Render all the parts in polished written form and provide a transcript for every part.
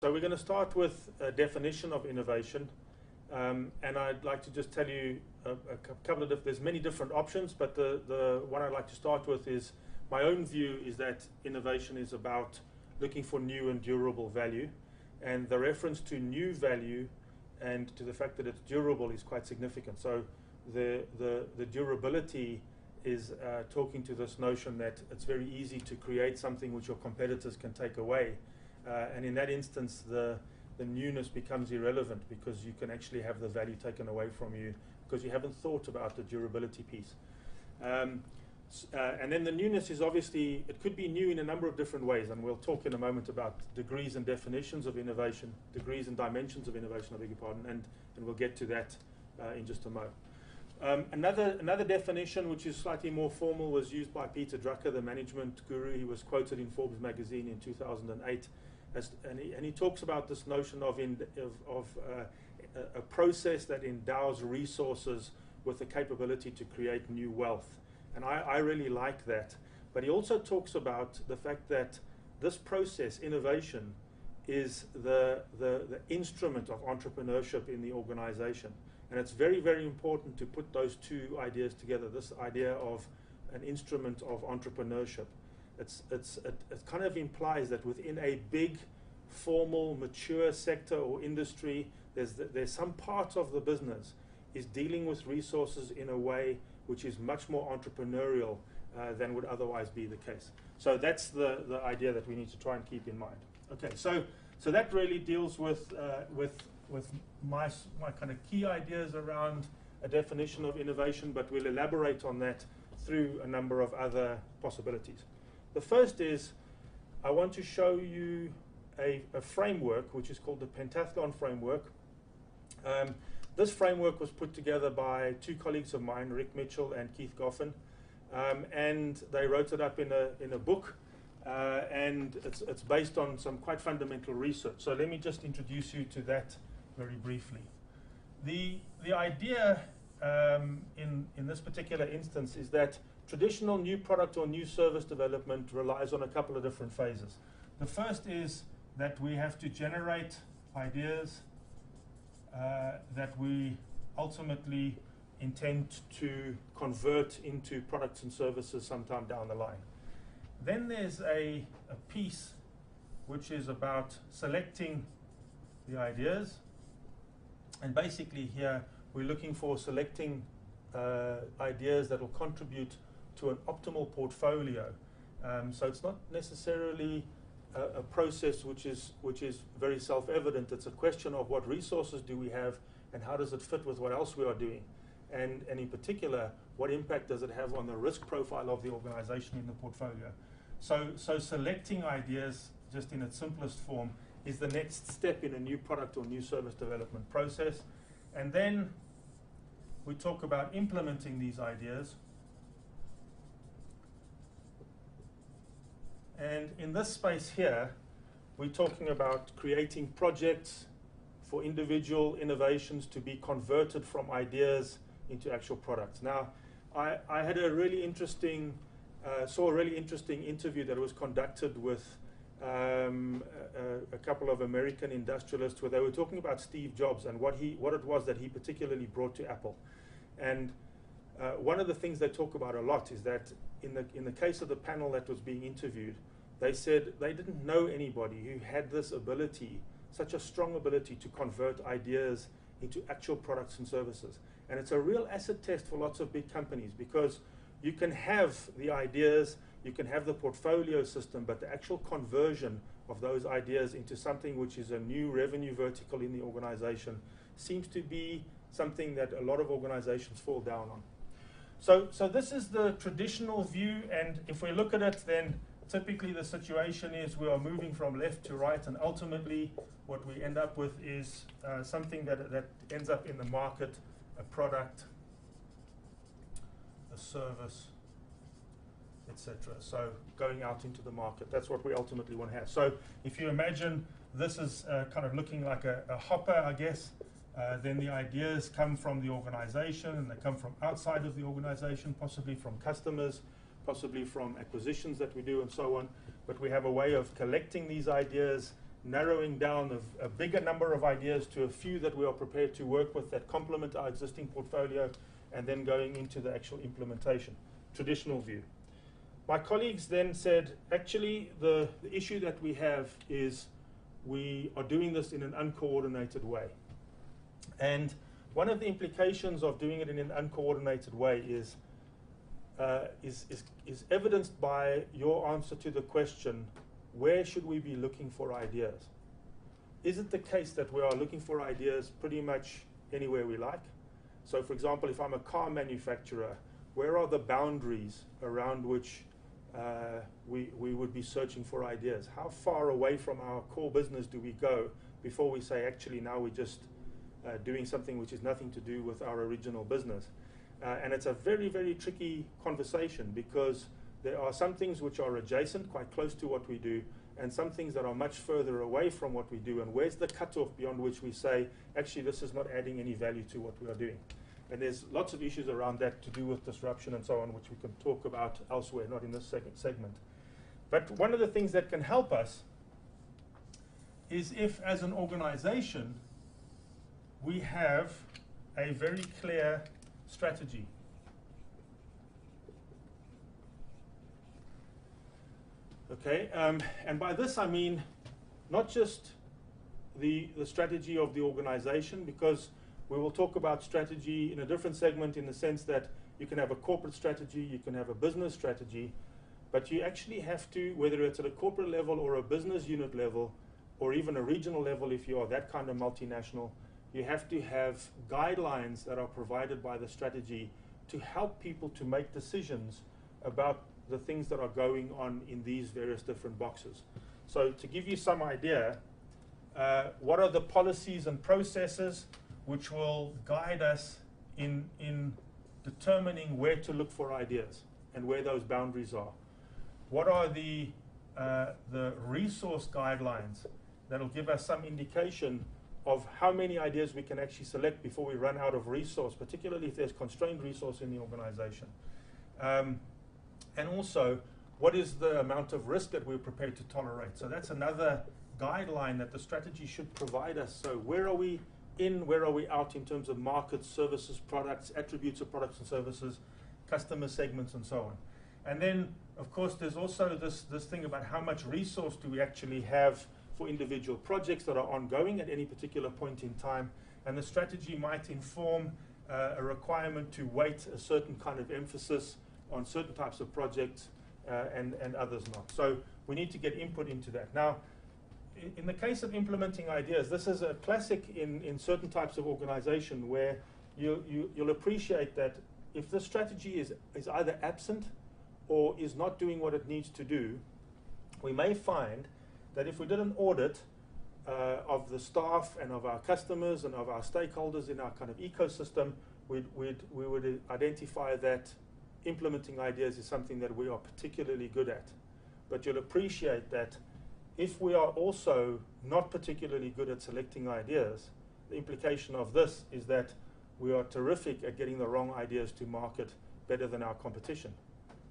So we're going to start with a definition of innovation, and I'd like to just tell you a couple of there's many different options, but the one I'd like to start with is my own view is that innovation is about looking for new and durable value, and the reference to new value and to the fact that it's durable is quite significant. So the durability is talking to this notion that it's very easy to create something which your competitors can take away. And in that instance, the newness becomes irrelevant because you can actually have the value taken away from you because you haven't thought about the durability piece. And then the newness is obviously, it could be new in a number of different ways, and we'll talk in a moment about degrees and definitions of innovation, degrees and dimensions of innovation, I beg your pardon, and we'll get to that in just a moment. Another definition, which is slightly more formal, was used by Peter Drucker, the management guru. He was quoted in Forbes magazine in 2008. And he talks about this notion of a process that endows resources with the capability to create new wealth. And I really like that. But he also talks about the fact that this process, innovation, is the instrument of entrepreneurship in the organization. And it's very, very important to put those two ideas together, this idea of an instrument of entrepreneurship. It kind of implies that within a big, formal, mature sector or industry, there's some part of the business is dealing with resources in a way which is much more entrepreneurial than would otherwise be the case. So that's the idea that we need to try and keep in mind. Okay, so that really deals with my kind of key ideas around a definition of innovation, but we'll elaborate on that through a number of other possibilities. The first is I want to show you a framework which is called the pentathlon framework. This framework was put together by two colleagues of mine, Rick Mitchell and Keith Goffin, and they wrote it up in a book, and it's based on some quite fundamental research. So let me just introduce you to that very briefly. The idea in this particular instance is that traditional new product or new service development relies on a couple of different phases. The first is that we have to generate ideas that we ultimately intend to convert into products and services sometime down the line. Then there's a piece which is about selecting the ideas, and basically here we're looking for selecting ideas that will contribute to an optimal portfolio. So it's not necessarily a process which is very self-evident. It's a question of what resources do we have and how does it fit with what else we are doing, and in particular, what impact does it have on the risk profile of the organization in the portfolio. So selecting ideas, just in its simplest form, is the next step in a new product or new service development process. And then we talk about implementing these ideas. And in this space here, we're talking about creating projects for individual innovations to be converted from ideas into actual products. Now, I had a really interesting, saw a really interesting interview that was conducted with a couple of American industrialists where they were talking about Steve Jobs and what it was that he particularly brought to Apple. And one of the things they talk about a lot is that in the case of the panel that was being interviewed, they said they didn't know anybody who had this ability, such a strong ability to convert ideas into actual products and services. And it's a real acid test for lots of big companies because you can have the ideas, you can have the portfolio system, but the actual conversion of those ideas into something which is a new revenue vertical in the organization seems to be something that a lot of organizations fall down on. So this is the traditional view, and if we look at it, then typically the situation is we are moving from left to right, and ultimately what we end up with is something that ends up in the market, a product, a service, etc. So going out into the market, that's what we ultimately want to have. So if you imagine this is kind of looking like a hopper, I guess, then the ideas come from the organization and they come from outside of the organization, possibly from customers, possibly from acquisitions that we do and so on. But we have a way of collecting these ideas narrowing down a bigger number of ideas to a few that we are prepared to work with that complement our existing portfolio, and then going into the actual implementation. Traditional view. My colleagues then said, actually, the issue that we have is we are doing this in an uncoordinated way. And one of the implications of doing it in an uncoordinated way is evidenced by your answer to the question, where should we be looking for ideas? Is it the case that we are looking for ideas pretty much anywhere we like? So, for example, if I'm a car manufacturer, where are the boundaries around which we would be searching for ideas? How far away from our core business do we go before we say, actually, now we're just doing something which is nothing to do with our original business? And it's a very, very tricky conversation, because there are some things which are adjacent, quite close to what we do, and some things that are much further away from what we do. And where's the cutoff beyond which we say, actually, this is not adding any value to what we are doing? And there's lots of issues around that to do with disruption and so on, which we can talk about elsewhere, not in this second segment. But one of the things that can help us is if, as an organization, we have a very clear strategy. Okay, and by this I mean not just the strategy of the organization, because we will talk about strategy in a different segment, in the sense that you can have a corporate strategy, you can have a business strategy, but you actually have to, whether it's at a corporate level or a business unit level, or even a regional level if you are that kind of multinational, you have to have guidelines that are provided by the strategy to help people to make decisions about the things that are going on in these various different boxes. So to give you some idea, what are the policies and processes which will guide us in determining where to look for ideas and where those boundaries are? What are the resource guidelines that will give us some indication of how many ideas we can actually select before we run out of resource, particularly if there's constrained resource in the organization? And also, what is the amount of risk that we're prepared to tolerate? So that's another guideline that the strategy should provide us. So where are we in, where are we out in terms of markets, services, products, attributes of products and services, customer segments, and so on. And then, of course, there's also this thing about how much resource do we actually have for individual projects that are ongoing at any particular point in time. And the strategy might inform a requirement to weight a certain kind of emphasis on certain types of projects and others not. So we need to get input into that. Now, in the case of implementing ideas, this is a classic in certain types of organization where you'll appreciate that if the strategy is either absent or is not doing what it needs to do, we may find that if we did an audit of the staff and of our customers and of our stakeholders in our kind of ecosystem, we would identify that implementing ideas is something that we are particularly good at. But you'll appreciate that if we are also not particularly good at selecting ideas, the implication of this is that we are terrific at getting the wrong ideas to market better than our competition.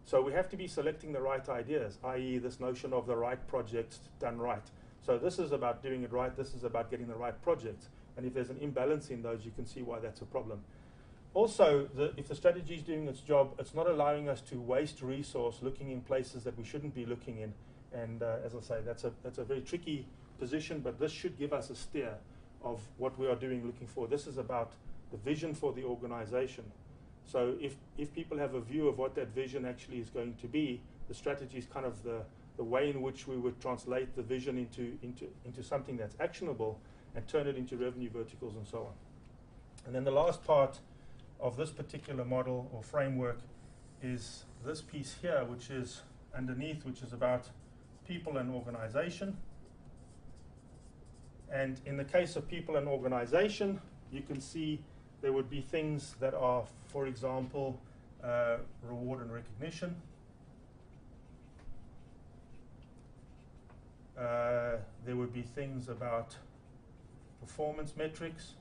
So we have to be selecting the right ideas, i.e. this notion of the right projects done right. So this is about doing it right, this is about getting the right projects. And if there's an imbalance in those, you can see why that's a problem. Also, if the strategy is doing its job, it's not allowing us to waste resource looking in places that we shouldn't be looking in. And as I say, that's a very tricky position, but this should give us a steer of what we are doing, looking for. This is about the vision for the organization. So if people have a view of what that vision actually is going to be, the strategy is kind of the way in which we would translate the vision into something that's actionable and turn it into revenue verticals and so on. And then the last part of this particular model or framework is this piece here, which is underneath, which is about people and organization. And in the case of people and organization, you can see there would be things that are, for example, reward and recognition. There would be things about performance metrics.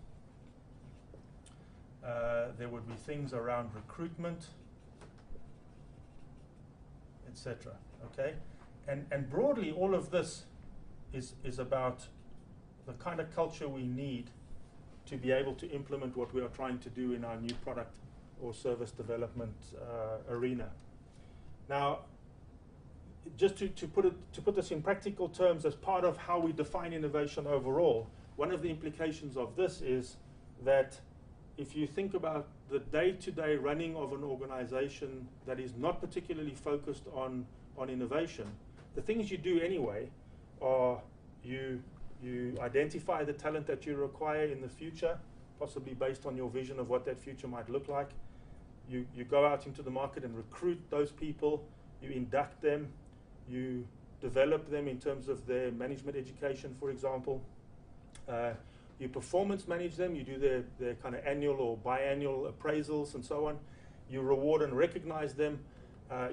There would be things around recruitment, etc. Okay, and broadly, all of this is about the kind of culture we need to be able to implement what we are trying to do in our new product or service development arena. Now, just to put this in practical terms, as part of how we define innovation overall, one of the implications of this is that if you think about the day-to-day running of an organization that is not particularly focused on innovation, the things you do anyway are you identify the talent that you require in the future, possibly based on your vision of what that future might look like. You go out into the market and recruit those people, you induct them, you develop them in terms of their management education, for example. You performance manage them, you do their kind of annual or biannual appraisals and so on. You reward and recognize them.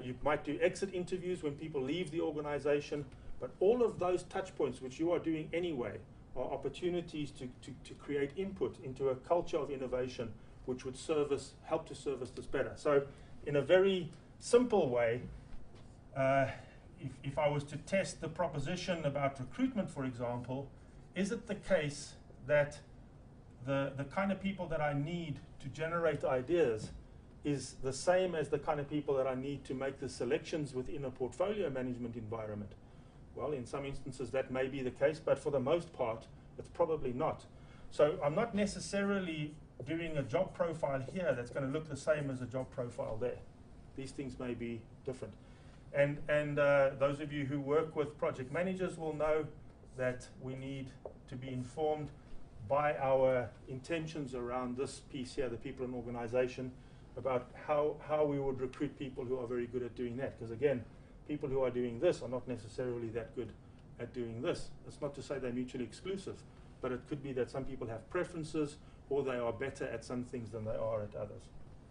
You might do exit interviews when people leave the organization. But all of those touch points, which you are doing anyway, are opportunities to create input into a culture of innovation which would help to service this better. So in a very simple way, if I was to test the proposition about recruitment, for example, is it the case that the kind of people that I need to generate ideas is the same as the kind of people that I need to make the selections within a portfolio management environment? Well, in some instances that may be the case, but for the most part, it's probably not. So I'm not necessarily doing a job profile here that's going to look the same as a job profile there. These things may be different. And those of you who work with project managers will know that we need to be informed by our intentions around this piece here, the people and organization, about how we would recruit people who are very good at doing that. Because again, people who are doing this are not necessarily that good at doing this. It's not to say they're mutually exclusive, but it could be that some people have preferences or they are better at some things than they are at others.